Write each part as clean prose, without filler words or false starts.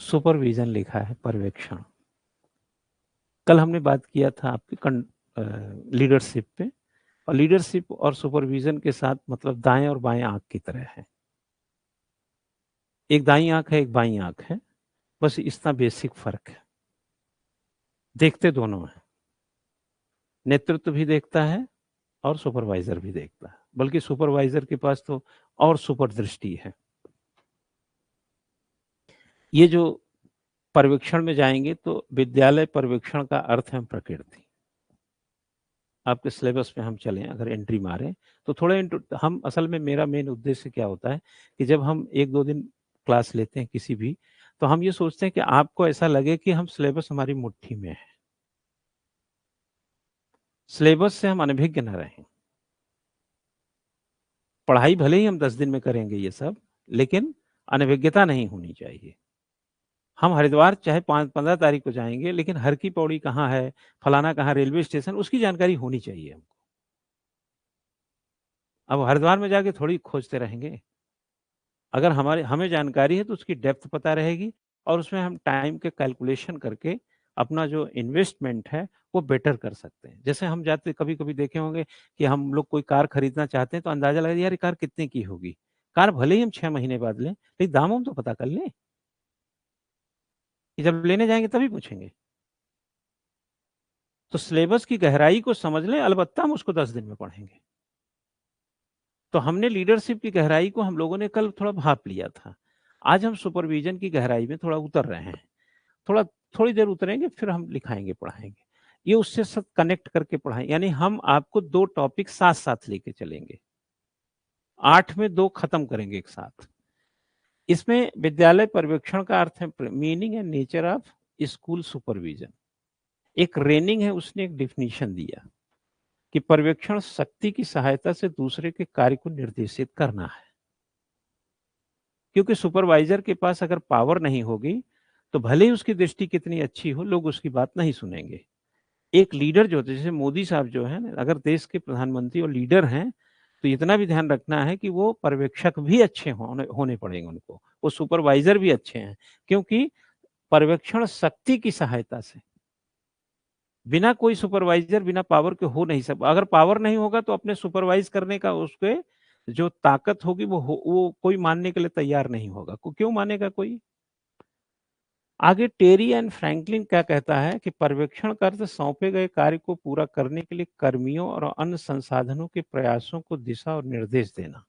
Supervision लिखा है पर्यवेक्षण। कल हमने बात किया था आपकी लीडरशिप पे, और लीडरशिप और सुपरविजन के साथ मतलब दाएं और बाएं आंख की तरह है। एक दाईं आंख है, एक बाईं आंख है, बस इतना बेसिक फर्क है। देखते दोनों हैं, नेतृत्व भी देखता है और सुपरवाइजर भी देखता है, बल्कि सुपरवाइजर के पास तो और सुपर दृष्टि है। ये जो पर्यवेक्षण में जाएंगे तो विद्यालय पर्यवेक्षण का अर्थ है प्रकृति। आपके सिलेबस में हम चलें, अगर एंट्री मारें तो थोड़े हम असल में मेरा मेन उद्देश्य क्या होता है कि जब हम 1-2 दिन क्लास लेते हैं किसी भी, तो हम ये सोचते हैं कि आपको ऐसा लगे कि हम सिलेबस हमारी मुट्ठी में है, सिलेबस से हम अनभिज्ञ न रहें। पढ़ाई भले ही हम 10 दिन में करेंगे ये सब, लेकिन अनभिज्ञता नहीं होनी चाहिए। हम हरिद्वार चाहे 15 तारीख को जाएंगे, लेकिन हर की पौड़ी कहाँ है, फलाना कहाँ रेलवे स्टेशन, उसकी जानकारी होनी चाहिए हमको। अब हरिद्वार में जाके थोड़ी खोजते रहेंगे। अगर हमें जानकारी है तो उसकी डेप्थ पता रहेगी, और उसमें हम टाइम के कैलकुलेशन करके अपना जो इन्वेस्टमेंट है वो बेटर कर सकते हैं। जैसे हम जाते कभी कभी देखे होंगे कि हम लोग कोई कार खरीदना चाहते हैं तो अंदाजा लगा यार ये कार कितने की होगी। कार भले ही हम 6 महीने बाद लें, लेकिन दाम हम तो पता कर लें, कि जब लेने जाएंगे तभी पूछेंगे। तो सिलेबस की गहराई को समझ लें, अलबत्ता हम उसको 10 दिन में पढ़ेंगे। तो हमने लीडरशिप की गहराई को हम लोगों ने कल थोड़ा भाप लिया था। आज हम सुपरविजन की गहराई में थोड़ा उतर रहे हैं। थोड़ा थोड़ी देर उतरेंगे, फिर हम लिखाएंगे पढ़ाएंगे। ये उससे सब कनेक्ट करके पढ़ाएंगे, यानी हम आपको 2 टॉपिक साथ साथ लेके चलेंगे। 8 में 2 खत्म करेंगे एक साथ। इसमें विद्यालय पर्यवेक्षण का अर्थ है meaning and nature of school supervision. एक रेनिंग है, उसने एक डिफिनीशन दिया कि पर्यवेक्षण शक्ति की सहायता से दूसरे के कार्य को निर्देशित करना है। क्योंकि सुपरवाइजर के पास अगर पावर नहीं होगी तो भले ही उसकी दृष्टि कितनी अच्छी हो, लोग उसकी बात नहीं सुनेंगे। एक लीडर जो होते हैं, जैसे मोदी साहब जो है, अगर देश के प्रधानमंत्री और लीडर हैं, तो इतना भी ध्यान रखना है कि वो पर्यवेक्षक भी अच्छे होने पड़ेंगे उनको, वो सुपरवाइजर भी अच्छे हैं। क्योंकि पर्यवेक्षण शक्ति की सहायता से, बिना कोई सुपरवाइजर बिना पावर के हो नहीं सकता। अगर पावर नहीं होगा तो अपने सुपरवाइज करने का उसके जो ताकत होगी वो कोई मानने के लिए तैयार नहीं होगा। क्यों मानेगा कोई। आगे टेरी एंड फ्रैंकलिन क्या कहता है कि पर्यवेक्षण कर सौंपे गए कार्य को पूरा करने के लिए कर्मियों और अन्य संसाधनों के प्रयासों को दिशा और निर्देश देना।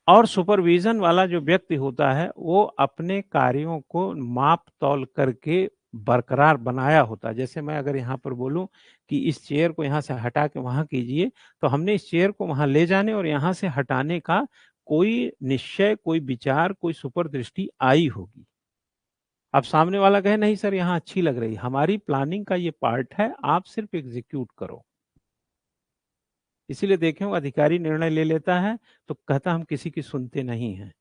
और सुपरविजन वाला जो व्यक्ति होता है वो अपने कार्यों को माप तौल करके बरकरार बनाया होता है। जैसे मैं अगर यहाँ पर बोलूं कि इस चेयर को यहाँ से हटा के वहां कीजिए, तो हमने इस चेयर को वहां ले जाने और यहाँ से हटाने का कोई निश्चय, कोई विचार, कोई सुपर दृष्टि आई होगी। अब सामने वाला कहे नहीं सर यहाँ अच्छी लग रही, हमारी प्लानिंग का ये पार्ट है, आप सिर्फ एग्जीक्यूट करो। इसीलिए देखें अधिकारी निर्णय ले लेता है तो कहता हम किसी की सुनते नहीं हैं।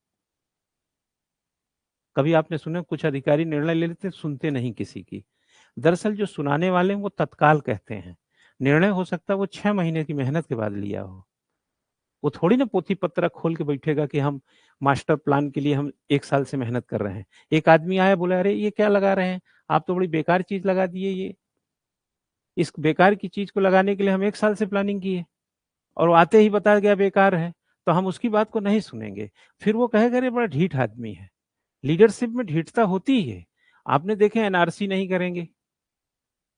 कभी आपने सुना कुछ अधिकारी निर्णय ले लेते सुनते नहीं किसी की। दरअसल जो सुनाने वाले हैं वो तत्काल कहते हैं। निर्णय हो सकता है वो 6 महीने की मेहनत के बाद लिया हो। वो थोड़ी ना पोथी पत्र खोल के बैठेगा कि हम मास्टर प्लान के लिए हम 1 साल से मेहनत कर रहे हैं। एक आदमी आया बोला अरे ये क्या लगा रहे हैं, आप तो बड़ी बेकार चीज लगा दिए, ये इस बेकार की चीज को लगाने के लिए हम 1 साल से प्लानिंग की है, और वो आते ही बता गया बेकार है, तो हम उसकी बात को नहीं सुनेंगे। फिर वो कहेगा अरे बड़ा ढीठ आदमी है। लीडरशिप में ढीठता होती ही है। आपने देखे एनआरसी नहीं करेंगे,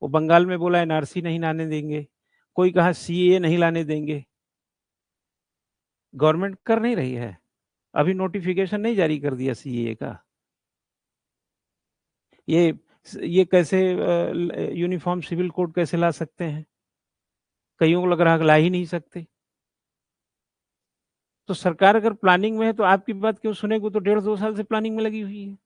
वो बंगाल में बोला एनआरसी नहीं लाने देंगे, कोई कहा सीए नहीं लाने देंगे। गवर्नमेंट कर नहीं रही है, अभी नोटिफिकेशन नहीं जारी कर दिया सीए का। ये ये कैसे यूनिफॉर्म सिविल कोड कैसे ला सकते हैं, कईयों को लग रहा है ला ही नहीं सकते। तो सरकार अगर प्लानिंग में है तो आपकी बात क्यों सुनेगी, तो 1.5-2 साल से प्लानिंग में लगी हुई है।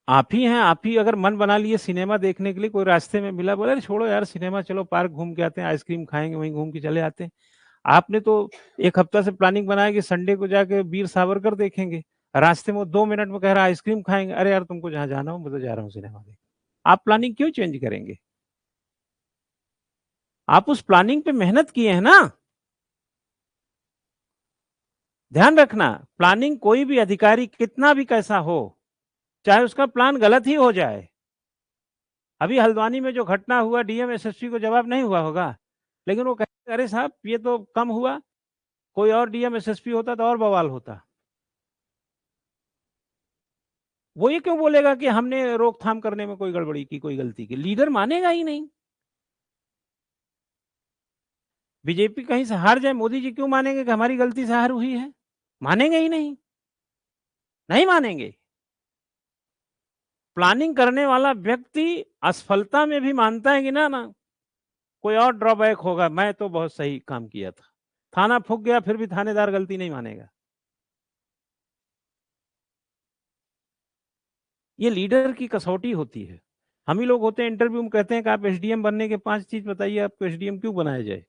आप ही हैं, आप ही अगर मन बना लिए सिनेमा देखने के लिए, कोई रास्ते में मिला बोला छोड़ो यार सिनेमा चलो पार्क घूम के आते हैं, आइसक्रीम खाएंगे वहीं घूम के चले आते हैं। आपने तो 1 हफ्ता से प्लानिंग बनाया कि संडे को जाके वीर सावरकर देखेंगे, रास्ते में 2 मिनट में कह रहा है आइसक्रीम खाएंगे। अरे यार तुमको जहां जाना हो मैं तो जा रहा हूँ सिनेमा देख। आप प्लानिंग क्यों चेंज करेंगे, आप उस प्लानिंग पे मेहनत किए हैं ना। ध्यान रखना, प्लानिंग कोई भी अधिकारी कितना भी कैसा हो, चाहे उसका प्लान गलत ही हो जाए। अभी हल्द्वानी में जो घटना हुआ, डीएम एसएसपी को जवाब नहीं हुआ होगा, लेकिन वो कहते अरे साहब ये तो कम हुआ, कोई और डीएम एसएसपी होता तो और बवाल होता। वो ये क्यों बोलेगा कि हमने रोकथाम करने में कोई गड़बड़ी की, कोई गलती की? लीडर मानेगा ही नहीं। बीजेपी कहीं से हार जाए, मोदी जी क्यों मानेंगे कि हमारी गलती से हार हुई है? मानेंगे ही नहीं, नहीं मानेंगे। प्लानिंग करने वाला व्यक्ति असफलता में भी मानता है कि ना ना कोई और ड्रॉबैक होगा, मैं तो बहुत सही काम किया था। थाना फूक गया फिर भी थानेदार गलती नहीं मानेगा। ये लीडर की कसौटी होती है। हम ही लोग होते हैं इंटरव्यू में कहते हैं कि आप एसडीएम बनने के 5 चीज बताइए, आपको एसडीएम क्यों बनाया जाए?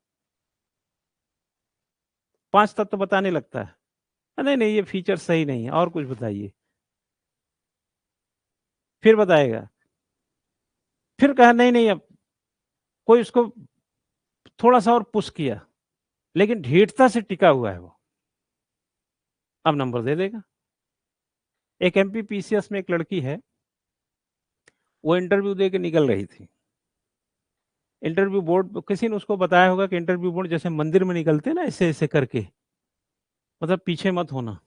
5 तत्व बताने लगता है, नहीं नहीं ये फीचर सही नहीं है, और कुछ बताइए। फिर बताएगा, फिर कहा नहीं नहीं, अब कोई उसको थोड़ा सा और पुश किया, लेकिन ढीठता से टिका हुआ है वो, अब नंबर दे देगा। एक एमपी पीसीएस में एक लड़की है, वो इंटरव्यू दे के निकल रही थी। इंटरव्यू बोर्ड, किसी ने उसको बताया होगा कि इंटरव्यू बोर्ड जैसे मंदिर में निकलते हैं ना, ऐसे ऐसे करके, मतलब पीछे मत होना,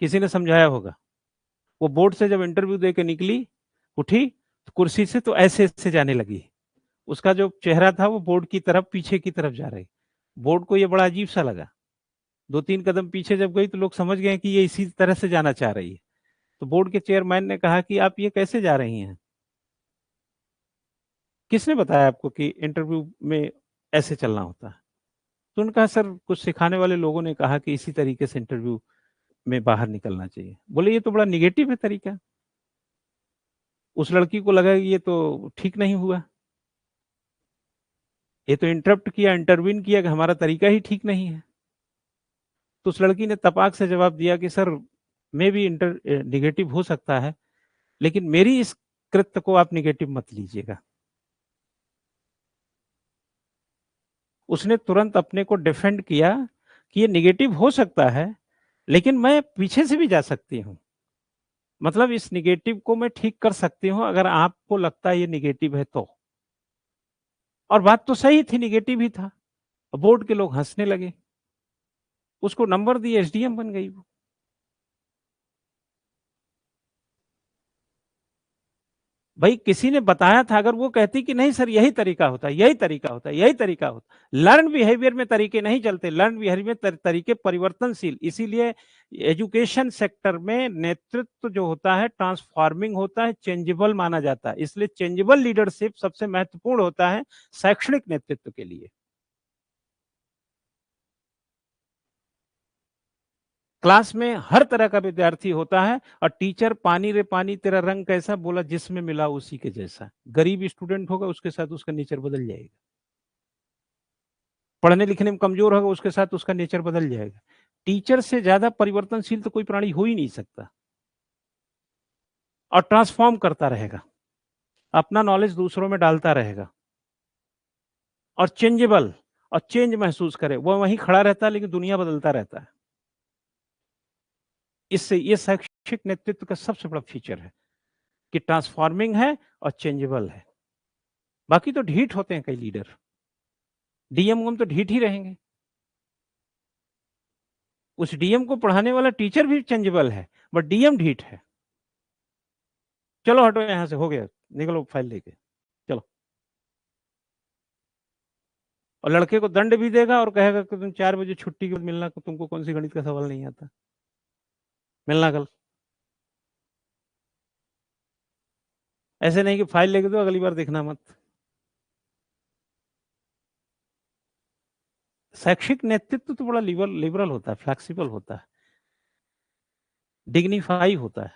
किसी ने समझाया होगा। वो बोर्ड से जब इंटरव्यू दे के निकली, उठी तो कुर्सी से तो ऐसे ऐसे जाने लगी, उसका जो चेहरा था वो बोर्ड की तरफ, पीछे की तरफ जा रही। बोर्ड को ये बड़ा अजीब सा लगा। 2-3 कदम पीछे जब गई तो लोग समझ गए कि ये इसी तरह से जाना चाह रही है। तो बोर्ड के चेयरमैन ने कहा कि आप ये कैसे जा रही हैं, किसने बताया आपको कि इंटरव्यू में ऐसे चलना होता है? तो उन्होंने कहा सर कुछ सिखाने वाले लोगों ने कहा कि इसी तरीके से इंटरव्यू में बाहर निकलना चाहिए। बोले ये तो बड़ा निगेटिव है तरीका। उस लड़की को लगा कि ये तो ठीक नहीं हुआ, ये तो इंटरप्ट किया, इंटरवीन किया कि हमारा तरीका ही ठीक नहीं है। तो उस लड़की ने तपाक से जवाब दिया कि सर मैं भी इंटर निगेटिव हो सकता है, लेकिन मेरी इस कृत्य को आप निगेटिव मत लीजिएगा। उसने तुरंत अपने को डिफेंड किया कि ये निगेटिव हो सकता है, लेकिन मैं पीछे से भी जा सकती हूँ, मतलब इस निगेटिव को मैं ठीक कर सकती हूँ अगर आपको लगता है ये निगेटिव है तो। और बात तो सही थी, निगेटिव ही था। बोर्ड के लोग हंसने लगे, उसको नंबर दिए, एसडीएम बन गई वो। भाई किसी ने बताया था, अगर वो कहती कि नहीं सर यही तरीका होता है, यही तरीका होता है, यही तरीका होता है। लर्न बिहेवियर में तरीके नहीं चलते, लर्न बिहेवियर में तरीके परिवर्तनशील। इसीलिए एजुकेशन सेक्टर में नेतृत्व जो होता है ट्रांसफॉर्मिंग होता है, चेंजेबल माना जाता है। इसलिए चेंजेबल लीडरशिप सबसे महत्वपूर्ण होता है शैक्षणिक नेतृत्व के लिए। क्लास में हर तरह का विद्यार्थी होता है, और टीचर पानी रे पानी तेरा रंग कैसा, बोला जिसमें मिला उसी के जैसा। गरीब स्टूडेंट होगा उसके साथ उसका नेचर बदल जाएगा, पढ़ने लिखने में कमजोर होगा उसके साथ उसका नेचर बदल जाएगा। टीचर से ज्यादा परिवर्तनशील तो कोई प्राणी हो ही नहीं सकता, और ट्रांसफॉर्म करता रहेगा, अपना नॉलेज दूसरों में डालता रहेगा, और चेंजेबल, और चेंज महसूस करे। वो वहीं खड़ा रहता है लेकिन दुनिया बदलता रहता है। इससे ये शैक्षिक नेतृत्व का सबसे बड़ा फीचर है कि ट्रांसफॉर्मिंग है और चेंजेबल है। बाकी तो ढीठ होते हैं कई लीडर, डीएम तो ढीठ ही रहेंगे। उस डीएम को पढ़ाने वाला टीचर भी चेंजेबल है, बट डीएम ढीठ है। चलो हटो यहां से, हो गया, निकलो फाइल लेके चलो। और लड़के को दंड भी देगा और कहेगा कि तुम 4 बजे छुट्टी के बाद मिलना, तुमको कौन सी गणित का सवाल नहीं आता, मिलना कल। ऐसे नहीं कि फाइल लेके दो अगली बार देखना मत। शैक्षिक नेतृत्व तो बड़ा लिबरल होता है, फ्लेक्सिबल होता है, डिग्निफाई होता है।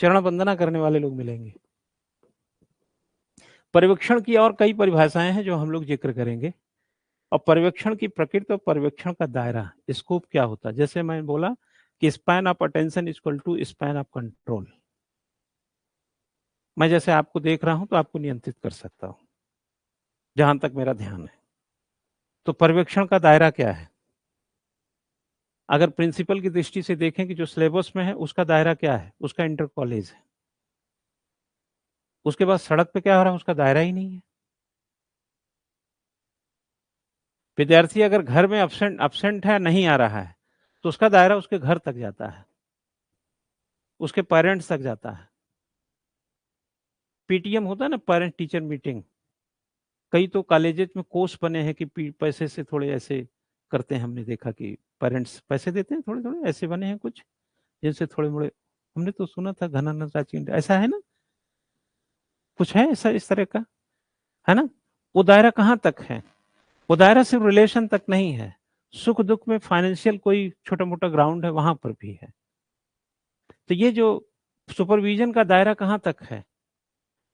चरण वंदना करने वाले लोग मिलेंगे। पर्यवेक्षण की और कई परिभाषाएं हैं जो हम लोग जिक्र करेंगे। और पर्यवेक्षण की प्रकृति और पर्यवेक्षण का दायरा, स्कोप क्या होता है। जैसे मैं बोला कि span of attention equal to span of control. मैं जैसे आपको देख रहा हूं तो आपको नियंत्रित कर सकता हूं जहां तक मेरा ध्यान है। तो पर्यवेक्षण का दायरा क्या है? अगर प्रिंसिपल की दृष्टि से देखें कि जो सिलेबस में है उसका दायरा क्या है, उसका इंटर कॉलेज है। उसके बाद सड़क पे क्या हो रहा है उसका दायरा ही नहीं है। विद्यार्थी अगर घर में absent है, नहीं आ रहा है, तो उसका दायरा उसके घर तक जाता है, उसके पेरेंट्स तक जाता है। पीटीएम होता है ना, पेरेंट टीचर मीटिंग। कई तो कॉलेजेस में कोर्स बने हैं कि पैसे से थोड़े ऐसे करते हैं, हमने देखा कि पेरेंट्स पैसे देते हैं, थोड़े थोड़े ऐसे बने हैं कुछ, जिनसे थोड़े मोड़े हमने तो सुना था घनानंद रांची, ऐसा है ना, कुछ है ऐसा इस तरह का, है ना। वो दायरा कहाँ तक है? वो दायरा सिर्फ रिलेशन तक नहीं है, सुख दुख में फाइनेंशियल कोई छोटा मोटा ग्राउंड है वहां पर भी है। तो ये जो सुपरविजन का दायरा कहाँ तक है?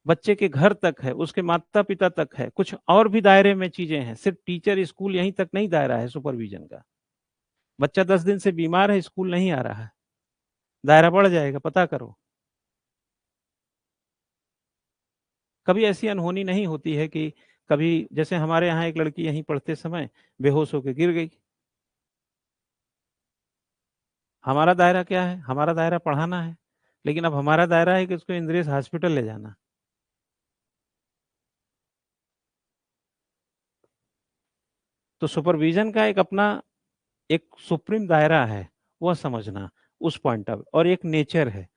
बच्चे के घर तक है, उसके माता पिता तक है, कुछ और भी दायरे में चीजें हैं, सिर्फ टीचर स्कूल यहीं तक नहीं दायरा है सुपरविजन का। बच्चा 10 दिन से बीमार है, स्कूल नहीं आ रहा है, दायरा बढ़ जाएगा, पता करो। कभी ऐसी अनहोनी नहीं होती है कि कभी, जैसे हमारे यहाँ एक लड़की यहीं पढ़ते समय बेहोश होकर गिर गई। हमारा दायरा क्या है? हमारा दायरा पढ़ाना है, लेकिन अब हमारा दायरा है कि उसको इंद्रेश हॉस्पिटल ले जाना। तो सुपरविजन का एक अपना एक सुप्रीम दायरा है, वह समझना उस पॉइंट ऑफ। और एक नेचर है।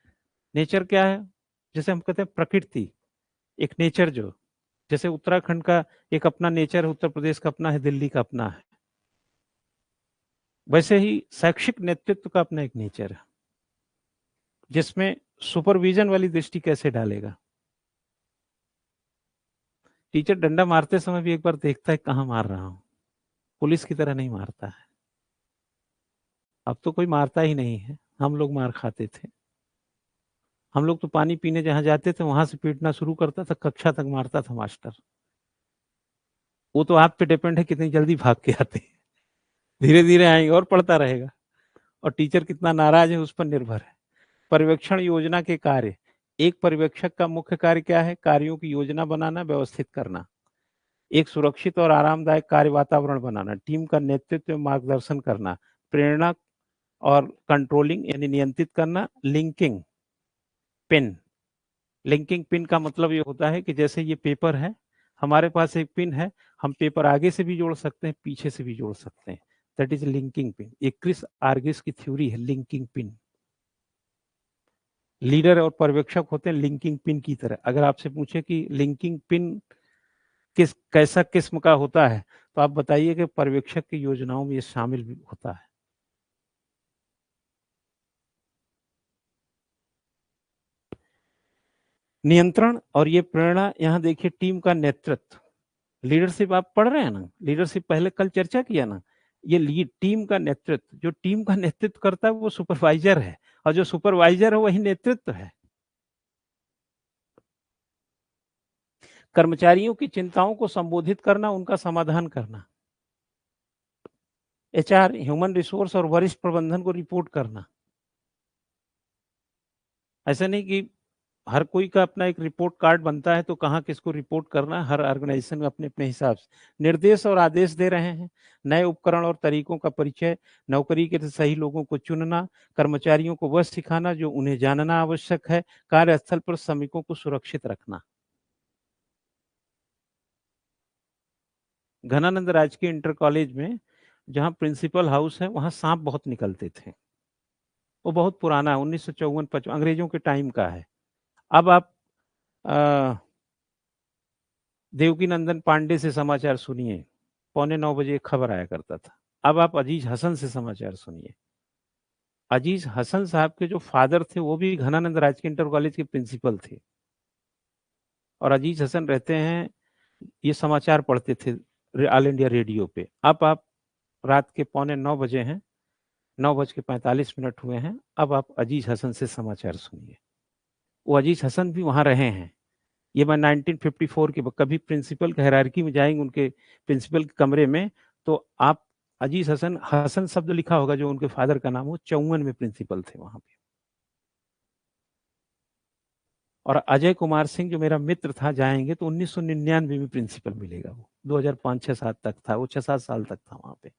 नेचर क्या है? जैसे हम कहते हैं प्रकृति, एक नेचर जो, जैसे उत्तराखंड का एक अपना नेचर है, उत्तर प्रदेश का अपना है, दिल्ली का अपना है, वैसे ही शैक्षिक नेतृत्व का अपना एक नेचर है, जिसमें सुपरविजन वाली दृष्टि कैसे डालेगा। टीचर डंडा मारते समय भी एक बार देखता है कहाँ मार रहा हूं, पुलिस की तरह नहीं मारता है। अब तो कोई मारता ही नहीं है, हम लोग मार खाते थे। हम लोग तो पानी पीने जहां जाते थे वहां से पीटना शुरू करता था, कक्षा तक मारता था मास्टर। वो तो आप पे डिपेंड है कितनी जल्दी भाग के आते हैं, धीरे धीरे आएंगे और पढ़ता रहेगा। और टीचर कितना नाराज है उस पर निर्भर है। पर्यवेक्षण योजना के कार्य, एक पर्यवेक्षक का मुख्य कार्य क्या है? कार्यों की योजना बनाना, व्यवस्थित करना, एक सुरक्षित और आरामदायक कार्य वातावरण बनाना, टीम का नेतृत्व एवं मार्गदर्शन करना, प्रेरणा और कंट्रोलिंग यानी नियंत्रित करना, लिंकिंग पिन। लिंकिंग पिन का मतलब ये होता है कि जैसे ये पेपर है, हमारे पास एक पिन है, हम पेपर आगे से भी जोड़ सकते हैं, पीछे से भी जोड़ सकते हैं, दैट इज लिंकिंग पिन। एक क्रिस आर्गिस की थ्योरी है लिंकिंग पिन। लीडर और पर्यवेक्षक होते हैं लिंकिंग पिन की तरह। अगर आपसे पूछे कि लिंकिंग पिन किस कैसा किस्म का होता है, तो आप बताइए कि पर्यवेक्षक की योजनाओं में ये शामिल भी होता है। नियंत्रण और ये प्रेरणा, यहाँ देखिए टीम का नेतृत्व, लीडरशिप आप पढ़ रहे हैं ना, लीडरशिप पहले कल चर्चा किया ना। ये लीड टीम का नेतृत्व, जो टीम का नेतृत्व करता है वो सुपरवाइजर है, और जो सुपरवाइजर है वही नेतृत्व है। कर्मचारियों की चिंताओं को संबोधित करना, उनका समाधान करना, एचआर ह्यूमन रिसोर्स और वरिष्ठ प्रबंधन को रिपोर्ट करना। ऐसा नहीं कि हर कोई का अपना एक रिपोर्ट कार्ड बनता है तो कहाँ किसको रिपोर्ट करना, हर ऑर्गेनाइजेशन अपने अपने हिसाब से निर्देश और आदेश दे रहे हैं। नए उपकरण और तरीकों का परिचय, नौकरी के सही लोगों को चुनना, कर्मचारियों को वह सिखाना जो उन्हें जानना आवश्यक है, कार्यस्थल पर श्रमिकों को सुरक्षित रखना। घनानंद राजकीय इंटर कॉलेज में जहाँ प्रिंसिपल हाउस है वहाँ सांप बहुत निकलते थे। वो बहुत पुराना है, 1954-55 अंग्रेजों के टाइम का है। अब आप देवकी नंदन पांडे से समाचार सुनिए, 8:45 एक खबर आया करता था। अब आप अजीज हसन से समाचार सुनिए। अजीज हसन साहब के जो फादर थे वो भी घनानंद राजकीय इंटर कॉलेज के प्रिंसिपल थे, और अजीज हसन रहते हैं, ये समाचार पढ़ते थे ऑल इंडिया रेडियो पे। अब आप रात के 8:45 हैं, 9:45 हुए हैं, अब आप अजीज हसन से समाचार सुनिए। वो अजीज हसन भी वहां रहे हैं। ये मैं 1954 के कभी प्रिंसिपल के हायरार्की में जाएंगे उनके प्रिंसिपल के कमरे में, तो आप अजीज हसन, हसन शब्द लिखा होगा जो उनके फादर का नाम हो, 54 में प्रिंसिपल थे वहां पे। और अजय कुमार सिंह जो मेरा मित्र था, जाएंगे तो 1999 में प्रिंसिपल मिलेगा। वो 2005-6-7 तक था, वो 6-7 साल तक था वहां पे।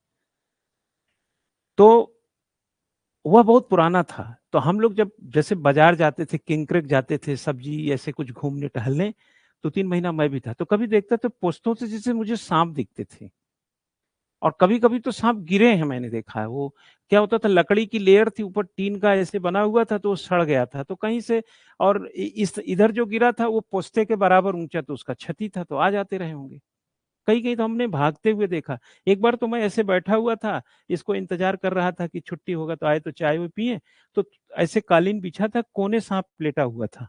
तो वह बहुत पुराना था। तो हम लोग जब जैसे बाजार जाते थे, किंक्रेक जाते थे, सब्जी ऐसे कुछ घूमने टहलने, तो 3 महीना मैं भी था। तो कभी देखता तो पोस्तों से जैसे मुझे साँप दिखते थे और कभी-कभी तो साँप गिरे हैं मैंने देखा है। वो क्या होता था, लकड़ी की लेयर थी, ऊपर टीन का ऐसे बना हुआ था तो वो सड़ गया था। तो कहीं से और इ इस इधर जो गिरा था वो पोस्ते के बराबर ऊँचा, तो उसका क्षति था, तो आ जाते रहे होंगे। कहीं-कहीं तो हमने भागते हुए देखा। एक बार तो मैं ऐसे बैठा हुआ था, इसको इंतज़ार कर रहा था कि छुट्टी होगा तो आए तो चाय-वाय पिएँ, तो ऐसे कालीन बिछा था, कोने साँप लेटा हुआ था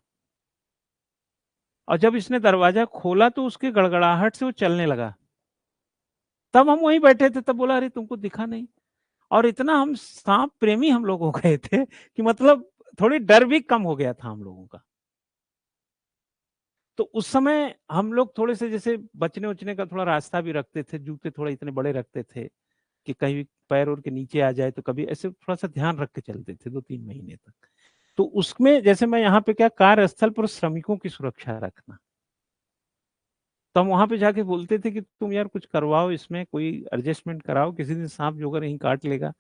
और जब इसने दरवाज़ा खोला तो उसकी गड़गड़ाहट से वो चलने लगा। तब हम वहीं बैठे थे, तब बोला, "अरे! तुमको दिखा नहीं?" और इतना हम साँप प्रेमी हम लोग हो गए थे कि मतलब थोड़ी डर भी कम हो गया था हम लोगों का। तो उस समय हम लोग थोड़े-से जैसे बचने-वचने का थोड़ा रास्ता भी रखते थे, जूते थोड़े इतने बड़े रखते थे कि कहीं पैर-वैर के नीचे आ जाए तो कभी ऐसे थोड़ा-सा ध्यान रख के चलते थे 2-3 महीने तक। तो उसमें जैसे मैं यहाँ पे क्या कार्यस्थल पर श्रमिकों की सुरक्षा रखना, तो हम वहाँ पे जाके बोलते थे कि तुम यार कुछ करवाओ इसमें, कोई एडजस्टमेंट कराओ, किसी दिन साँप जो अगर कहीं काट लेगा,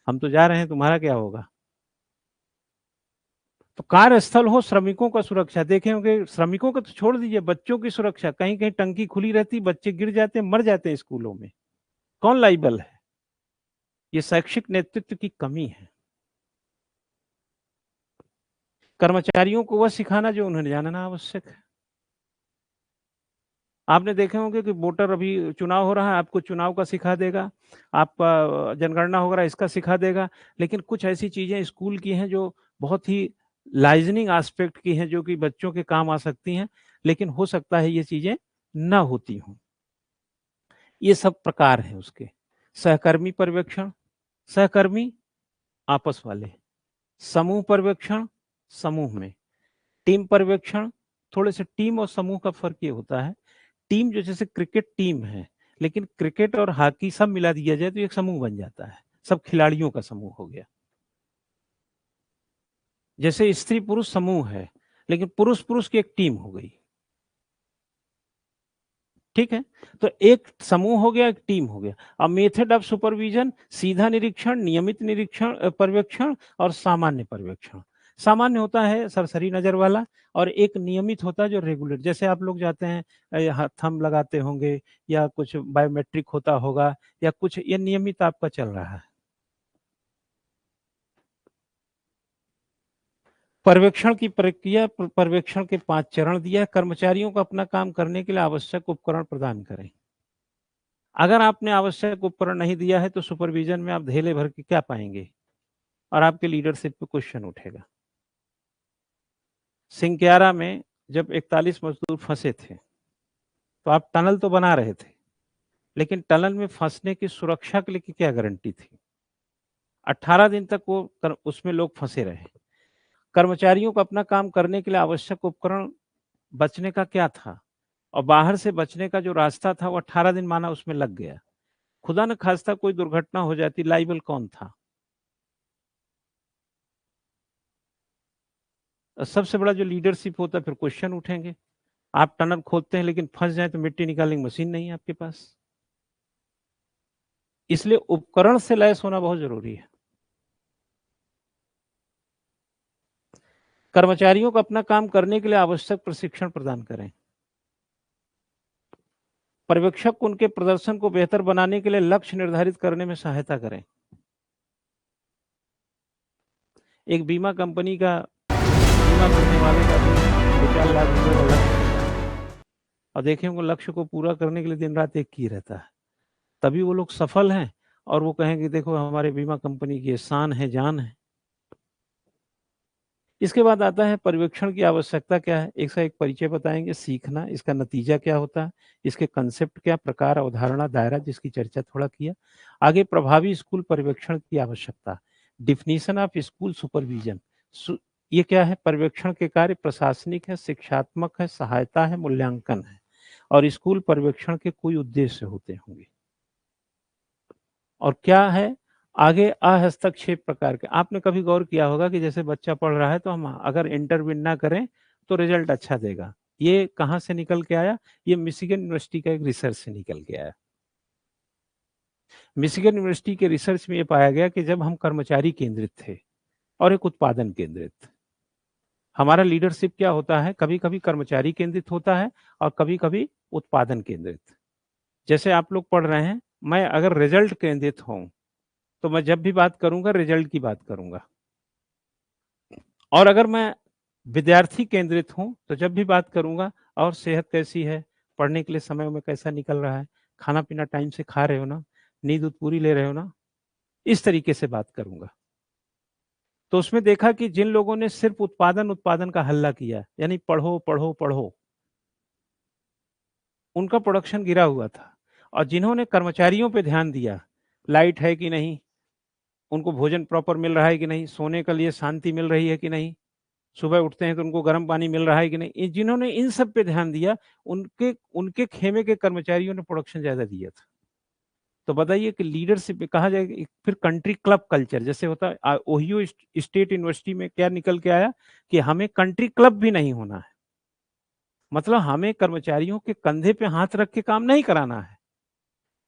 हम तो जा रहे हैं, तुम्हारा क्या होगा? तो कार्यस्थल हो, श्रमिकों का सुरक्षा, देखे होंगे श्रमिकों का तो छोड़ दीजिए, बच्चों की सुरक्षा, कहीं-कहीं टंकी खुली रहती, बच्चे गिर जाते हैं, मर जाते हैं स्कूलों में। कौन लायबल है? ये शैक्षिक नेतृत्व की कमी है। कर्मचारियों को वह सिखाना जो उन्हें जानना आवश्यक है। आपने देखे होंगे कि वोटर अभी चुनाव हो रहा है, आपको चुनाव का सिखा देगा, आपका जनगणना हो रहा है इसका सिखा देगा, लेकिन कुछ ऐसी चीज़ें स्कूल की हैं जो बहुत ही लाइज़निंग एस्पेक्ट की हैं जो कि बच्चों के काम आ सकती हैं, लेकिन हो सकता है ये चीज़ें ना होती हों। ये सब प्रकार हैं उसके। सहकर्मी पर्यवेक्षण, सहकर्मी आपस वाले, समूह पर्यवेक्षण समूह में, टीम पर्यवेक्षण, थोड़े से टीम और समूह का फ़र्क ये होता है, टीम जो जैसे क्रिकेट टीम है, लेकिन क्रिकेट और हॉकी सब मिला दिया जाए तो एक समूह बन जाता है, सब खिलाड़ियों का समूह हो गया। जैसे स्त्री-पुरुष समूह है, लेकिन पुरुष-पुरुष की एक टीम हो गई, ठीक है? तो एक समूह हो गया, एक टीम हो गया। अब मेथड ऑफ सुपरविज़न सीधा निरीक्षण, नियमित निरीक्षण पर्यवेक्षण और सामान्य पर्यवेक्षण। सामान्य होता है सरसरी नज़र वाला और एक नियमित होता है जो रेगुलर जैसे आप लोग जाते हैं थंब लगाते होंगे या कुछ बायोमेट्रिक होता होगा या कुछ ये नियमित आपका चल रहा है। पर्यवेक्षण की प्रक्रिया पर्यवेक्षण के 5 चरण दिया है, कर्मचारियों को अपना काम करने के लिए आवश्यक उपकरण प्रदान करें। अगर आपने आवश्यक उपकरण नहीं दिया है तो सुपरविज़न में आप धेले भर के क्या पाएँगे और आपके लीडरशिप पे क्वेश्चन उठेगा। सिंक्यारा में जब 41 मज़दूर फँसे थे, तो आप टनल तो बना रहे थे, लेकिन टनल में फँसने की सुरक्षा के लिए की क्या गारंटी थी? 18 दिन तक वो कर उसमें लोग फँसे रहे। कर्मचारियों को अपना काम करने के लिए आवश्यक उपकरण बचने का क्या था? और बाहर से बचने का जो रास्ता था वो 18 दिन माना उसमें लग गया। खुदा न खास्ता कोई दुर्घटना हो जाती, लायबल कौन था? सबसे बड़ा जो लीडरशिप होता है फिर क्वेश्चन उठेंगे। आप टनल खोदते हैं लेकिन फँस जाएँ तो मिट्टी निकालने की मशीन नहीं है आपके पास। इसलिए उपकरण से लैस होना बहुत ज़रूरी है। कर्मचारियों को अपना काम करने के लिए आवश्यक प्रशिक्षण प्रदान करें। पर्यवेक्षक को उनके प्रदर्शन को बेहतर बनाने के लिए लक्ष्य निर्धारित करने में सहायता करें। एक बीमा कंपनी का बीमा करने वाले का भी 2-4 लाख रुपए का लक्ष्य और देखें वो लक्ष्य को पूरा करने के लिए दिन-रात एक ही रहता है। तभी वो लोग सफल हैं और वो कहेंगे देखो हमारे बीमा कंपनी की ये शान है, जान है। इसके बाद आता है पर्यवेक्षण की आवश्यकता क्या है? एक सा एक परिचय बताएँगे, सीखना, इसका नतीजा क्या होता है, इसके कांसेप्ट क्या, प्रकार, अवधारणा, दायरा जिसकी चर्चा थोड़ा किया। आगे प्रभावी स्कूल पर्यवेक्षण की आवश्यकता, डेफिनिशन ऑफ स्कूल सुपरविज़न सु ये क्या है? पर्यवेक्षण के कार्य प्रशासनिक है, शिक्षात्मक है, सहायता है, मूल्यांकन है और स्कूल पर्यवेक्षण के कोई उद्देश्य होते होंगे। और क्या है? आगे अहस्तक्षेप प्रकार के आपने कभी गौर किया होगा कि जैसे बच्चा पढ़ रहा है तो हम अगर इंटरवेन ना करें तो रिजल्ट अच्छा देगा। ये कहाँ से निकल के आया? ये मिशिगन यूनिवर्सिटी का एक रिसर्च से निकल के आया। मिशिगन यूनिवर्सिटी के रिसर्च में ये पाया गया कि जब हम कर्मचारी केंद्रित थे और एक उत्पादन केंद्रित, हमारा लीडरशिप क्या होता है, कभी-कभी कर्मचारी केंद्रित होता है और कभी-कभी उत्पादन केंद्रित। जैसे आप लोग पढ़ रहे हैं, मैं अगर रिजल्ट केंद्रित हूँ, तो मैं जब भी बात करूँगा रिजल्ट की बात करूँगा। और अगर मैं विद्यार्थी केंद्रित हूँ, तो जब भी बात करूँगा और सेहत कैसी है, पढ़ने के लिए समय में कैसा निकल रहा है, खाना-पीना टाइम से खा रहे हो ना, नींद-ऊध पूरी ले रहे हो ना, इस तरीके से बात करूँगा। तो उसमें देखा कि जिन लोगों ने सिर्फ़ उत्पादन का हल्ला किया, यानी पढ़ो, पढ़ो, पढ़ो, उनका प्रोडक्शन गिरा हुआ था। और जिन्होंने कर्मचारियों पे ध्यान दिया, लाइट है कि नहीं, उनको भोजन प्रॉपर मिल रहा है कि नहीं, सोने के लिए शांति मिल रही है कि नहीं, सुबह उठते हैं तो उनको गर्म पानी मिल रहा है कि नहीं, जिन्होंने इन सब पे ध्यान दिया, उनके उनके खेमे के कर्मचारियों ने प्रोडक्शन ज़्यादा दिया था। तो बताइए कि लीडरशिप में कहा जाए कि फिर कंट्री क्लब कल्चर जैसे होता है, ओहियो स्टेट यूनिवर्सिटी में क्या निकल के आया कि हमें कंट्री क्लब भी नहीं होना है। मतलब हमें कर्मचारियों के कंधे पे हाथ रख के काम नहीं कराना है।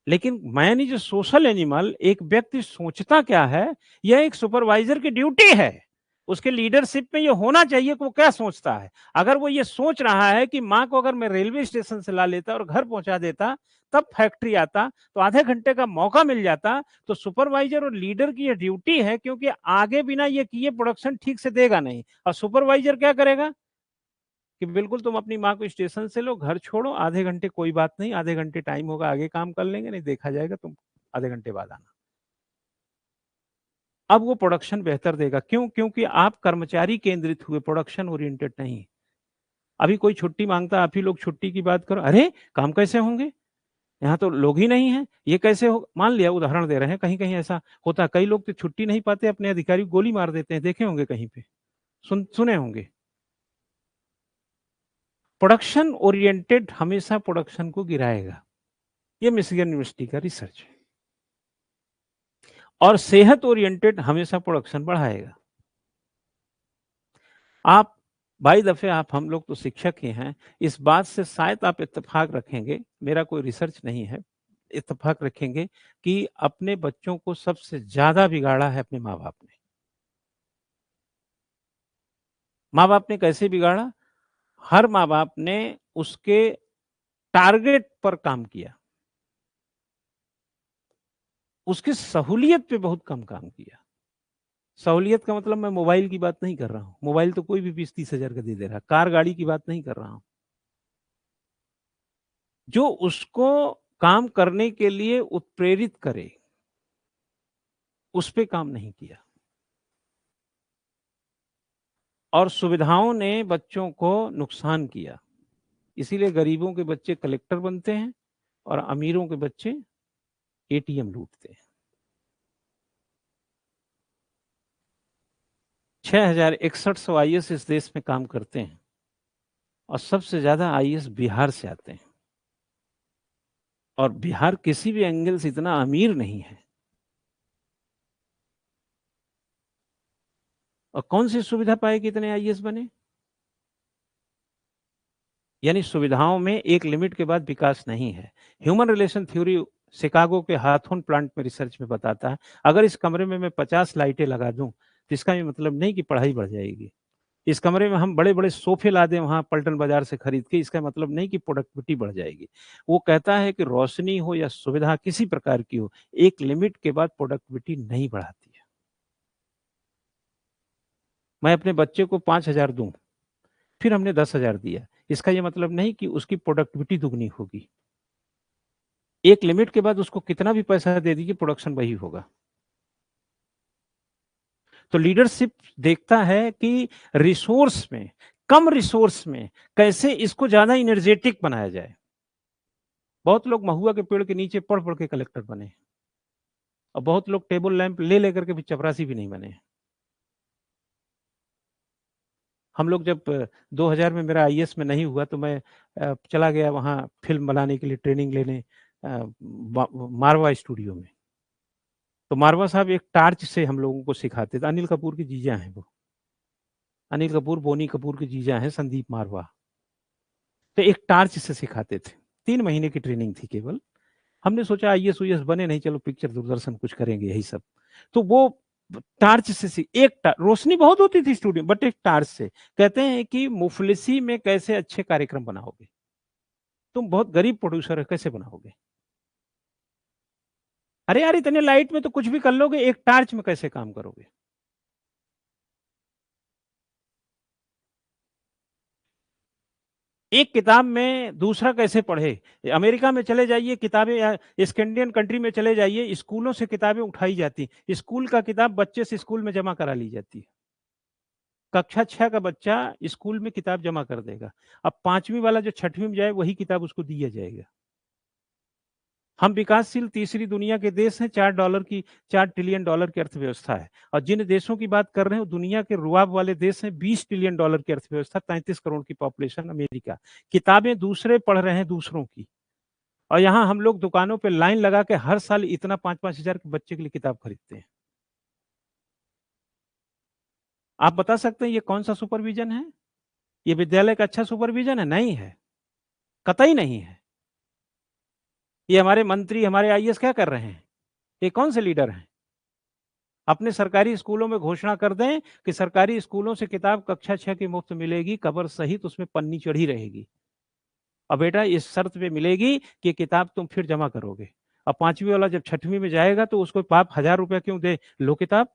लेकिन man is a social animal, एक व्यक्ति सोचता क्या है, यह एक सुपरवाइज़र की ड्यूटी है। उसके लीडरशिप में ये होना चाहिए कि वो क्या सोचता है। अगर वो ये सोच रहा है कि माँ को अगर मैं रेलवे स्टेशन से ला लेता और घर पहुँचा देता, तब फैक्ट्री आता, तो आधे घंटे का मौका मिल जाता, तो सुपरवाइज़र और लीडर की ये ड्यूटी है क्योंकि आगे बिना ये किए प्रोडक्शन ठीक से देगा नहीं। और सुपरवाइज़र क्या करेगा? कि बिल्कुल तुम अपनी माँ को स्टेशन से लो, घर छोड़ो, आधे घंटे कोई बात नहीं, आधे घंटे टाइम होगा आगे काम कर लेंगे, नहीं देखा जाएगा, तुम आधे घंटे बाद आना। अब वो प्रोडक्शन बेहतर देगा। क्यों? क्योंकि आप कर्मचारी केंद्रित हुए, प्रोडक्शन ओरिएंटेड नहीं। अभी कोई छुट्टी माँगता, आप ही लोग छुट्टी की बात करो, अरे! काम कैसे होंगे? यहाँ तो लोग ही नहीं हैं, ये कैसे हो मान लिया उदाहरण दे रहे हैं, कहीं-कहीं ऐसा होता है, कई लोग तो छुट्टी नहीं पाते, अपने अधिकारी को गोली मार देते हैं, देखे होंगे कहीं पे, सुने होंगे। प्रोडक्शन ओरिएंटेड हमेशा प्रोडक्शन को गिराएगा। ये मिशिगन यूनिवर्सिटी का रिसर्च है। और सेहत ओरिएंटेड हमेशा प्रोडक्शन बढ़ाएगा। आप बाई दफ़े आप हम लोग तो शिक्षक ही हैं, इस बात से शायद आप इत्तेफ़ाक रखेंगे, मेरा कोई रिसर्च नहीं है, इत्तेफ़ाक रखेंगे कि अपने बच्चों को सबसे ज़्यादा बिगाड़ा है अपने माँ-बाप ने। माँ-बाप ने कैसे बिगाड़ा? हर माँ-बाप ने उसके टारगेट पर काम किया। उसकी सहूलियत पे बहुत कम काम किया। सहूलियत का मतलब मैं मोबाइल की बात नहीं कर रहा हूँ। मोबाइल तो कोई भी 20-30 हज़ार का दे दे रहा है। कार-गाड़ी की बात नहीं कर रहा हूँ। जो उसको काम करने के लिए उत्प्रेरित करे, उस पे काम नहीं किया। और सुविधाओं ने बच्चों को नुकसान किया। इसीलिए गरीबों के बच्चे कलेक्टर बनते हैं और अमीरों के बच्चे एटीएम लूटते हैं। 6,6100 आईएएस इस देश में काम करते हैं और सबसे ज़्यादा आईएएस बिहार से आते हैं। और बिहार किसी भी एंगल से इतना अमीर नहीं है। और कौन-सी सुविधा पाए कि इतने आईएएस बने? यानी सुविधाओं में एक लिमिट के बाद विकास नहीं है। ह्यूमन रिलेशन थ्योरी शिकागो के हाथोन प्लांट में रिसर्च में बताता है, अगर इस कमरे में मैं 50 लाइटें लगा दूँ, तो इसका ये मतलब नहीं कि पढ़ाई बढ़ जाएगी। इस कमरे में हम बड़े-बड़े सोफ़े ला दें वहाँ पलटन बाज़ार से खरीद के, इसका मतलब नहीं कि प्रोडक्टिविटी बढ़ जाएगी। वो कहता है कि रोशनी हो या सुविधा किसी प्रकार की हो, एक लिमिट के बाद प्रोडक्टिविटी नहीं बढ़ाती है। मैं अपने बच्चे को 5,000 दूँ, फिर हमने 10,000 दिया, इसका ये मतलब नहीं कि उसकी प्रोडक्टिविटी दुगनी होगी। एक लिमिट के बाद उसको कितना भी पैसा दे दीजिए, प्रोडक्शन वही होगा। तो लीडरशिप देखता है कि रिसोर्स में, कम रिसोर्स में कैसे इसको ज़्यादा एनर्जेटिक बनाया जाए। बहुत लोग महुआ के पेड़ के नीचे पढ़-पढ़ के कलेक्टर बने हैं और बहुत लोग टेबल लैंप ले लेकर के भी चपरासी भी नहीं बने हैं। हम लोग जब 2000 में मेरा आईएएस में नहीं हुआ तो मैं चला गया वहाँ फ़िल्म बनाने के लिए ट्रेनिंग लेने मारवा स्टूडियो में। तो मारवा साहब एक टार्च से हम लोगों को सिखाते थे। अनिल कपूर के जीजा हैं वो। अनिल कपूर, बोनी कपूर के जीजा हैं संदीप मारवा। तो एक टार्च से सिखाते थे। 3 महीने की ट्रेनिंग थी केवल। हमने सोचा आईएएस उईएएस बने नहीं, चलो पिक्चर दूरदर्शन कुछ करेंगे यही सब। तो वो टार्च से एक रोशनी बहुत होती थी स्टूडियो, बट एक टार्च से कहते हैं कि मुफलिसी में कैसे अच्छे कार्यक्रम बनाओगे, तुम बहुत गरीब प्रोड्यूसर है, कैसे बनाओगे? अरे यार इतने लाइट में तो कुछ भी कर लोगे, एक टार्च में कैसे काम करोगे? एक किताब में दूसरा कैसे पढ़े? अमेरिका में चले जाइए, किताबें या स्कैंडिनेवियन कंट्री में चले जाइए, स्कूलों से किताबें उठाई जाती, स्कूल का किताब बच्चे से स्कूल में जमा करा ली जाती है। कक्षा 6 का बच्चा स्कूल में किताब जमा कर देगा, अब 5वीं वाला जो 6वीं में जाए वही किताब उसको दिया जाएगा। हम विकासशील तीसरी दुनिया के देश हैं, $4 ट्रिलियन की अर्थव्यवस्था है, और जिन देशों की बात कर रहे हैं वो दुनिया के रुआब वाले देश हैं, $20 ट्रिलियन की अर्थव्यवस्था, 33 करोड़ की पॉपुलेशन अमेरिका। किताबें दूसरे पढ़ रहे हैं दूसरों की, और यहाँ हम लोग दुकानों पे लाइन लगा के हर साल इतना 5-5 हजार के बच्चे के लिए किताब खरीदते हैं। आप बता सकते हैं ये कौन सा सुपरविजन है? ये विद्यालय का अच्छा सुपरविजन है? नहीं है, कतई नहीं है। ये हमारे मंत्री, हमारे आईएएस क्या कर रहे हैं? ये कौन से लीडर हैं? अपने सरकारी स्कूलों में घोषणा कर दें कि सरकारी स्कूलों से किताब कक्षा 6 की मुफ्त मिलेगी, कवर सहित उसमें पन्नी चढ़ी रहेगी, और बेटा इस शर्त पे मिलेगी कि किताब तुम फिर जमा करोगे। अब 5वीं वाला जब 6वीं में जाएगा तो उसको बाप ₹1000 क्यों दे, लो किताब।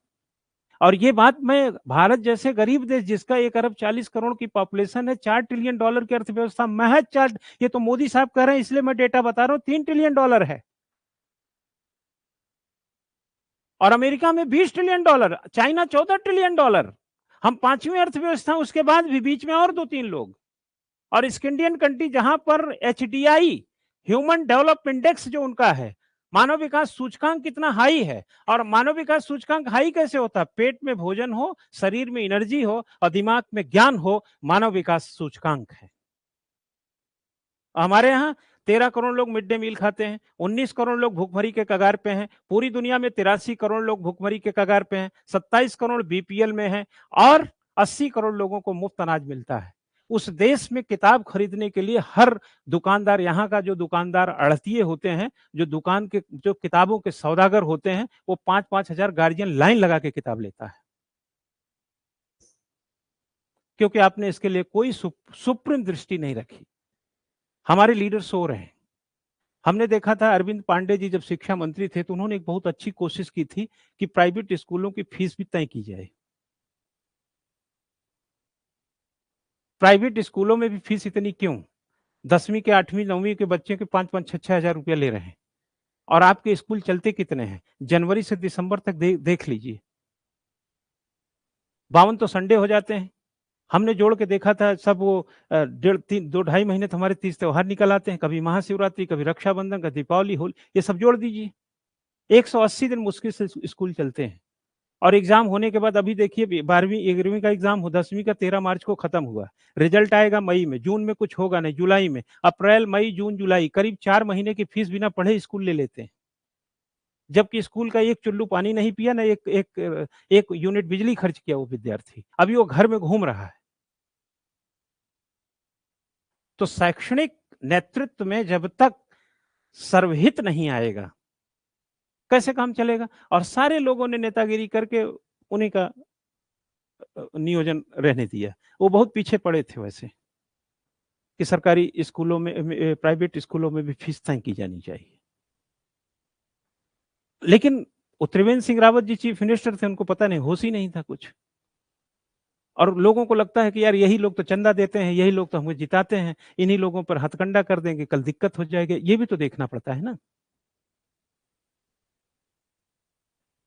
और ये बात मैं, भारत जैसे गरीब देश जिसका 1 अरब 40 करोड़ की पॉपुलेशन है, $4 ट्रिलियन की अर्थव्यवस्था, महज 4, ये तो मोदी साहब कह रहे हैं इसलिए मैं डेटा बता रहा हूं, $3 ट्रिलियन है। और अमेरिका में $20 ट्रिलियन, चाइना $14 ट्रिलियन। हम 5वीं अर्थव्यवस्था, उसके बाद भी बीच में और 2-3 लोग। और स्कैंडिनेवियन कंट्री जहां पर एचडीआई, ह्यूमन डेवलप इंडेक्स जो उनका है, मानव विकास सूचकांक कितना हाई है। और मानव विकास सूचकांक हाई कैसे होता है? पेट में भोजन हो, शरीर में एनर्जी हो और दिमाग में ज्ञान हो, मानव विकास सूचकांक है। हमारे यहाँ 13 करोड़ लोग मिड डे मील खाते हैं, 19 करोड़ लोग भूखमरी के कगार पे हैं, पूरी दुनिया में 83 करोड़ लोग भूखमरी के कगार पे हैं, 27 करोड़ बीपीएल में हैं, और 80 करोड़ लोगों को मुफ्त अनाज मिलता है। उस देश में किताब खरीदने के लिए हर दुकानदार, यहाँ का जो दुकानदार अड़तिये होते हैं, जो दुकान के, जो किताबों के सौदागर होते हैं, वो 5-5 हजार गार्जियन लाइन लगा के किताब लेता है, क्योंकि आपने इसके लिए कोई सुप्रीम दृष्टि नहीं रखी। हमारे लीडर सो रहे हैं। हमने देखा था अरविंद पांडे जी जब शिक्षा मंत्री थे तो उन्होंने एक बहुत अच्छी कोशिश की थी कि प्राइवेट स्कूलों की फीस भी तय की जाए। प्राइवेट स्कूलों में भी फीस इतनी क्यों? 10वीं के 8वीं 9वीं के बच्चे के 5-5 6-6 हजार रुपया ले रहे हैं, और आपके स्कूल चलते कितने हैं? जनवरी से दिसंबर तक देख लीजिए, 52 तो संडे हो जाते हैं। हमने जोड़ के देखा था, सब वो 2-2.5 महीने तो हमारे 30 त्योहार निकल आते हैं, कभी महाशिवरात्रि, कभी रक्षाबंधन, कभी दीपावली, होली, ये सब जोड़ दीजिए, 180 दिन मुश्किल से स्कूल चलते हैं। और एग्जाम होने के बाद अभी देखिए 12वीं 11वीं का एग्जाम हो, 10वीं का 13 मार्च को खत्म हुआ, रिजल्ट आएगा मई में, जून में कुछ होगा नहीं, जुलाई में, अप्रैल मई जून जुलाई, करीब 4 महीने की फीस बिना पढ़े स्कूल ले लेते हैं, जबकि स्कूल का एक चुल्लू पानी नहीं पिया ना, एक यूनिट बिजली खर्च किया वो विद्यार्थी, अभी वो घर में घूम रहा है। तो शैक्षणिक नेतृत्व में जब तक सर्वहित नहीं आएगा, कैसे काम चलेगा? और सारे लोगों ने नेतागिरी करके उन्हीं का नियोजन रहने दिया। वो बहुत पीछे पड़े थे वैसे, कि सरकारी स्कूलों में, प्राइवेट स्कूलों में भी फीस तय की जानी चाहिए। लेकिन त्रिवेंद्र सिंह रावत जी चीफ मिनिस्टर थे, उनको पता नहीं, होश ही नहीं था कुछ। और लोगों को लगता है कि यार यही लोग तो चंदा देते हैं, यही लोग तो हमें जिताते हैं, इन्हीं लोगों पर हथकंडा कर देंगे, कल दिक्कत हो जाएगी, ये भी तो देखना पड़ता है ना।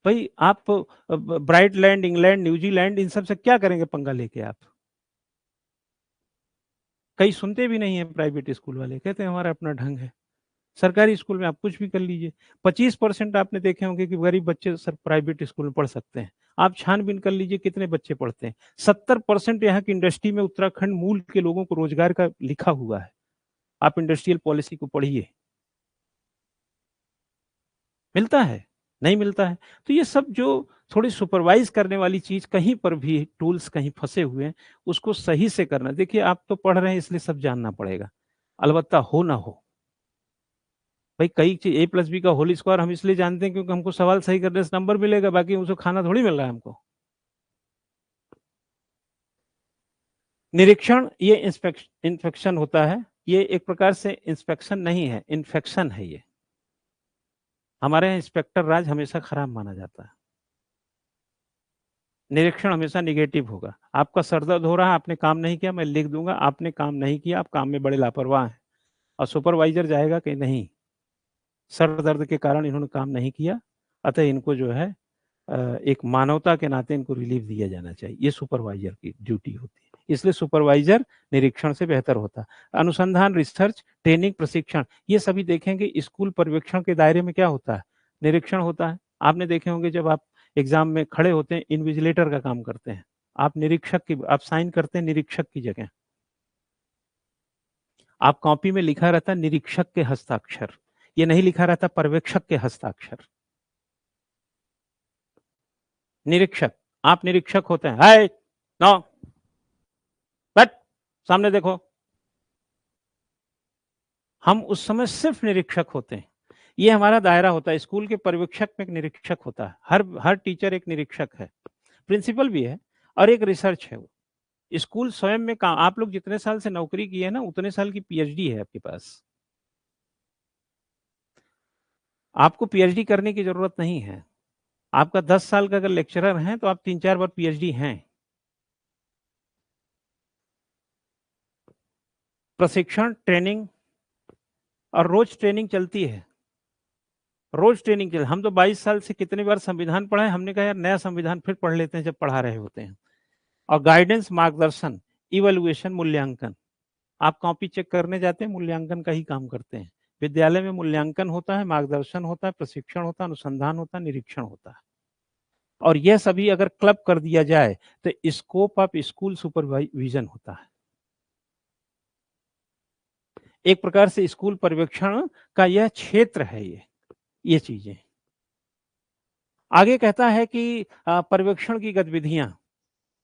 भाई आप ब्राइटलैंड, इंग्लैंड, न्यूजीलैंड, इन सब से क्या करेंगे पंगा लेके आप? कई सुनते भी नहीं है प्राइवेट स्कूल वाले, कहते हैं हमारा अपना ढंग है। सरकारी स्कूल में आप कुछ भी कर लीजिए, 25% आपने देखे होंगे कि गरीब बच्चे सर प्राइवेट स्कूल में पढ़ सकते हैं। आप छानबीन कर लीजिए कितने बच्चे पढ़ते हैं। 70% यहाँ की इंडस्ट्री में उत्तराखंड मूल के लोगों को रोजगार का लिखा हुआ है। आप इंडस्ट्रियल पॉलिसी को पढ़िए, मिलता है, नहीं मिलता है। तो ये सब जो थोड़ी सुपरवाइज करने वाली चीज, कहीं पर भी टूल्स कहीं फंसे हुए हैं, उसको सही से करना। देखिए आप तो पढ़ रहे हैं इसलिए सब जानना पड़ेगा, अलबत्ता हो ना हो, भाई कई चीज a+b का होल स्क्वायर हम इसलिए जानते हैं क्योंकि हमको सवाल सही करने से नंबर मिलेगा, बाकी उसको खाना थोड़ी मिल रहा है हमको। निरीक्षण ये इंस्पेक्शन होता है, ये एक प्रकार से इंस्पेक्शन नहीं है, इन्फेक्शन है ये। हमारे यहाँ इंस्पेक्टर राज हमेशा खराब माना जाता है। निरीक्षण हमेशा निगेटिव होगा। आपका सर दर्द हो रहा है, आपने काम नहीं किया, मैं लिख दूंगा आपने काम नहीं किया, आप काम में बड़े लापरवाह हैं। और सुपरवाइजर जाएगा कि नहीं, सर दर्द के कारण इन्होंने काम नहीं किया, अतः इनको जो है एक मानवता के नाते इनको रिलीफ दिया जाना चाहिए। ये सुपरवाइजर की ड्यूटी होती है, इसलिए सुपरवाइजर निरीक्षण से बेहतर होता है। अनुसंधान, रिसर्च, ट्रेनिंग, प्रशिक्षण, ये सभी देखेंगे स्कूल पर्यवेक्षण के दायरे में क्या होता है, निरीक्षण होता है। आपने देखे होंगे जब आप एग्जाम में खड़े होते हैं, इन्विजिलेटर का काम करते हैं, आप निरीक्षक की, आप साइन करते हैं निरीक्षक की जगह, आप कॉपी में लिखा रहता निरीक्षक के हस्ताक्षर, ये नहीं लिखा रहता पर्यवेक्षक के हस्ताक्षर। निरीक्षक, आप निरीक्षक होते हैं, हाय नो बट सामने देखो, हम उस समय सिर्फ निरीक्षक होते हैं। ये हमारा दायरा होता है। स्कूल के पर्यवेक्षक में एक निरीक्षक होता है, हर टीचर एक निरीक्षक है, प्रिंसिपल भी है और एक रिसर्च है। वो स्कूल स्वयं में काम, आप लोग जितने साल से नौकरी की है ना, उतने साल की पीएचडी है आपके पास। आपको पीएचडी करने की जरूरत नहीं है। आपका 10 साल का अगर लेक्चरर हैं तो आप 3-4 बार पीएचडी हैं। प्रशिक्षण, ट्रेनिंग, और रोज ट्रेनिंग चलती है, रोज ट्रेनिंग चल। हम तो 22 साल से कितनी बार संविधान पढ़ा है, हमने कहा यार नया संविधान फिर पढ़ लेते हैं जब पढ़ा रहे होते हैं। और गाइडेंस, मार्गदर्शन, इवैल्यूएशन, मूल्यांकन, आप कॉपी चेक करने जाते हैं, मूल्यांकन का ही काम करते हैं। विद्यालय में मूल्यांकन होता है, मार्गदर्शन होता है, प्रशिक्षण होता है, अनुसंधान होता है, निरीक्षण होता है। और यह सभी अगर क्लब कर दिया जाए तो स्कोप ऑफ स्कूल सुपरविजन होता है। एक प्रकार से स्कूल पर्यवेक्षण का यह क्षेत्र है। ये चीजें आगे कहता है कि पर्यवेक्षण की गतिविधियां,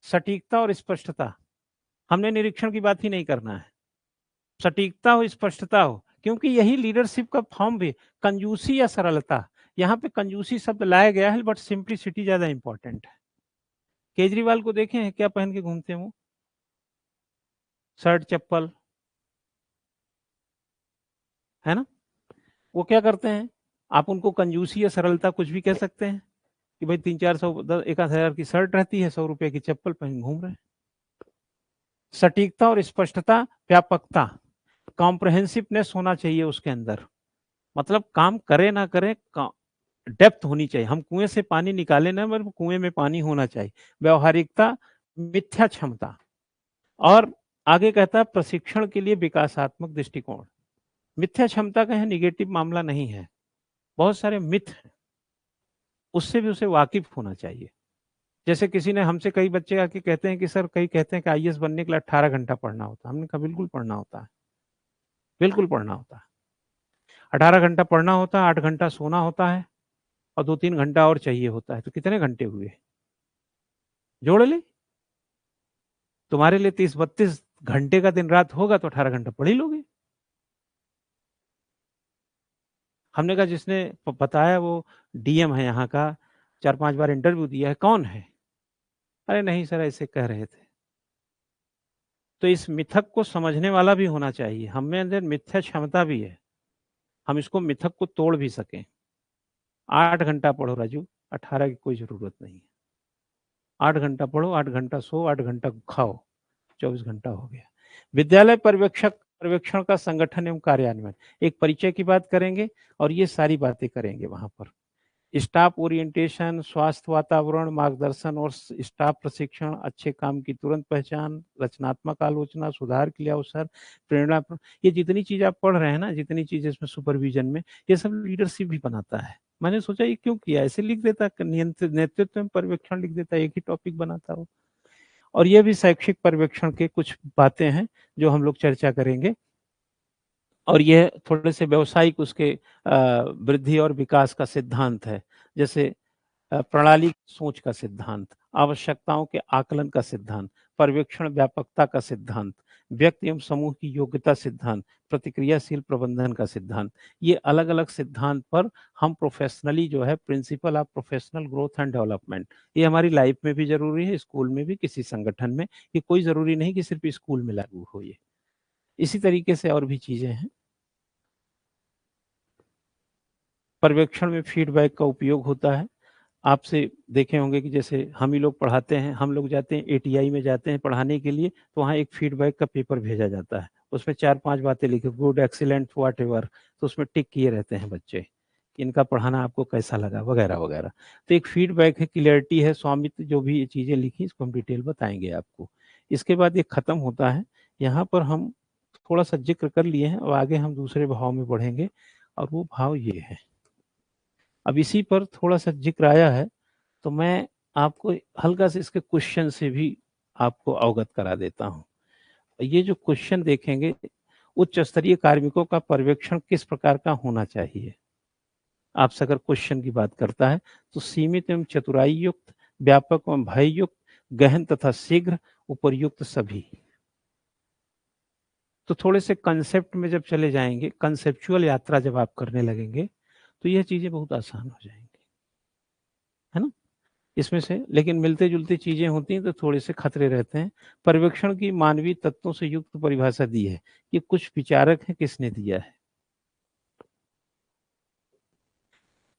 सटीकता और स्पष्टता। हमने निरीक्षण की बात ही नहीं करना है, सटीकता हो, स्पष्टता हो, क्योंकि यही लीडरशिप का फॉर्म भी। कंजूसी या सरलता, यहाँ पे कंजूसी शब्द लाया गया है, बट सिंप्लिसिटी ज्यादा इंपॉर्टेंट है। केजरीवाल को देखें हैं क्या पहन के घूमते हैं वो, शर्ट चप्पल, है ना। वो क्या करते हैं, आप उनको कंजूसी या सरलता कुछ भी कह सकते हैं कि भाई 300-400 1,000 की शर्ट रहती है, 100 रुपए की चप्पल पहन घूम रहे हैं। सटीकता और स्पष्टता, व्यापकता, कॉम्प्रहेंसिवनेस होना चाहिए उसके अंदर, मतलब काम करे ना करे, डेप्थ होनी चाहिए। हम कुएं से पानी निकाले ना, मतलब कुएं में पानी होना चाहिए। व्यवहारिकता, मिथ्या क्षमता, और आगे कहता है प्रशिक्षण के लिए विकासात्मक दृष्टिकोण। मिथ्या क्षमता का है निगेटिव मामला नहीं है, बहुत सारे मिथ हैं, उससे भी उसे वाकिफ होना चाहिए। जैसे किसी ने हमसे, कई बच्चे आके कहते हैं कि सर, कई कहते हैं कि आईएएस बनने के लिए 18 घंटा पढ़ना होता है। हमने कहा बिल्कुल पढ़ना होता है, बिल्कुल पढ़ना होता है। 18 घंटा पढ़ना होता है, 8 घंटा सोना होता है, और 2-3 घंटा और चाहिए होता है। तो कितने घंटे हुए, जोड़ ले। तुम्हारे लिए 30-32 घंटे का दिन रात होगा तो 18 घंटा पढ़ ही लोगे। हमने कहा जिसने बताया वो डीएम है यहाँ का, 4-5 बार इंटरव्यू दिया है, कौन है? अरे नहीं सर, ऐसे कह रहे थे। तो इस मिथक को समझने वाला भी होना चाहिए। हमें अंदर मिथ्या क्षमता भी है, हम इसको मिथक को तोड़ भी सकें। 8 घंटा पढ़ो राजू, 18 की कोई जरूरत नहीं है। 8 घंटा पढ़ो, 8 घंटा सो, 8 घंटा खाओ, 24 घंटा हो गया। विद्यालय पर्यवेक्षण का संगठन एवं कार्यान्वयन, एक परिचय की बात करेंगे और ये सारी बातें करेंगे वहां पर। स्टाफ ओरिएंटेशन, स्वास्थ्य वातावरण, मार्गदर्शन और स्टाफ प्रशिक्षण, अच्छे काम की तुरंत पहचान, रचनात्मक आलोचना, सुधार के लिए अवसर, प्रेरणा। ये जितनी चीज आप पढ़ रहे हैं ना, जितनी चीजें इसमें सुपरविजन में, ये सब लीडरशिप भी बनाता है। मैंने सोचा ये क्यों किया, ऐसे लिख देता, नियंत्रित नेतृत्व में पर्यवेक्षण लिख देता, एक ही टॉपिक बनाता हो। और ये भी शैक्षिक पर्यवेक्षण के कुछ बातें हैं जो हम लोग चर्चा करेंगे। और यह थोड़े से व्यवसायिक उसके वृद्धि और विकास का सिद्धांत है, जैसे प्रणाली सोच का सिद्धांत, आवश्यकताओं के आकलन का सिद्धांत, पर्यवेक्षण व्यापकता का सिद्धांत, व्यक्ति एवं समूह की योग्यता सिद्धांत, प्रतिक्रियाशील प्रबंधन का सिद्धांत। ये अलग-अलग सिद्धांत पर हम प्रोफेशनली जो है principle of professional growth and development, ये हमारी लाइफ में भी ज़रूरी है, स्कूल में भी, किसी संगठन में। ये कोई ज़रूरी नहीं कि सिर्फ़ स्कूल में लागू हो ये। इसी तरीके से और भी चीज़ें हैं। पर्यवेक्षण में फीडबैक का उपयोग होता है। आपसे देखे होंगे कि जैसे हम ही लोग पढ़ाते हैं, हम लोग जाते हैं एटीआई में जाते हैं पढ़ाने के लिए, तो वहाँ एक फीडबैक का पेपर भेजा जाता है। उसमें 4-5 बातें लिखी, गुड, एक्सीलेंट, व्हाटएवर, तो उसमें टिक किए रहते हैं बच्चे, कि इनका पढ़ाना आपको कैसा लगा, वगैरह-वगैरह। तो एक फीडबैक है, क्लैरिटी है, स्वामित्व, जो भी ये चीज़ें लिखी इसको हम डिटेल बताएँगे आपको। इसके बाद ये खत्म होता है, यहाँ पर हम थोड़ा-सा ज़िक्र कर लिए हैं और आगे हम दूसरे भाव में बढ़ेंगे और वो भाव ये है। अब इसी पर थोड़ा-सा ज़िक्र आया है, तो मैं आपको हल्का से इसके क्वेश्चन से भी आपको अवगत करा देता हूँ। ये जो क्वेश्चन देखेंगे, उच्च स्तरीय कार्मिकों का पर्यवेक्षण किस प्रकार का होना चाहिए? आपसे अगर क्वेश्चन की बात करता है, तो सीमित एवं चतुराई युक्त, व्यापक एवं भय युक्त, गहन तथा शीघ्र, उपर्युक्त सभी। तो थोड़े से कांसेप्ट में जब चले जाएँगे, कांसेप्चुअल यात्रा जब आप करने लगेंगे, तो यह चीज़ें बहुत आसान हो जाएँगी। है ना? इसमें से लेकिन मिलते-जुलती चीज़ें होती हैं तो थोड़े से खतरे रहते हैं। पर्यवेक्षण की मानवीय तत्वों से युक्त परिभाषा दी है। ये कुछ विचारक हैं, किसने दिया है?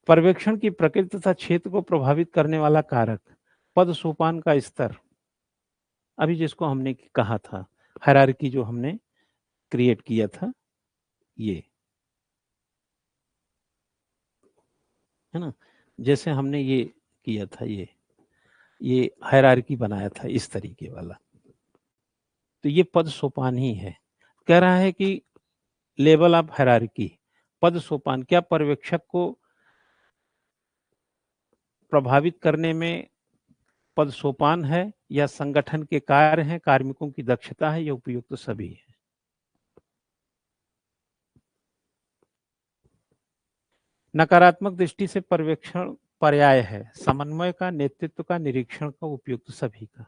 पर्यवेक्षण की प्रकृति तथा क्षेत्र को प्रभावित करने वाला कारक, पद सोपान का स्तर, अभी जिसको हमने कहा था, हायरार्की जो हमने क्रिएट किया था, ये, है ना? जैसे हमने ये किया था ये हायरार्की बनाया था इस तरीके वाला। तो ये पद सोपान ही है। कह रहा है कि लेवल ऑफ हायरार्की, पद सोपान, क्या पर्यवेक्षक को प्रभावित करने में पद सोपान है या संगठन के कार्य हैं, कार्मिकों की दक्षता है या उपयुक्त सभी है? नकारात्मक दृष्टि से पर्यवेक्षण पर्याय है, समन्वय का, नेतृत्व का, निरीक्षण का, उपयुक्त सभी का।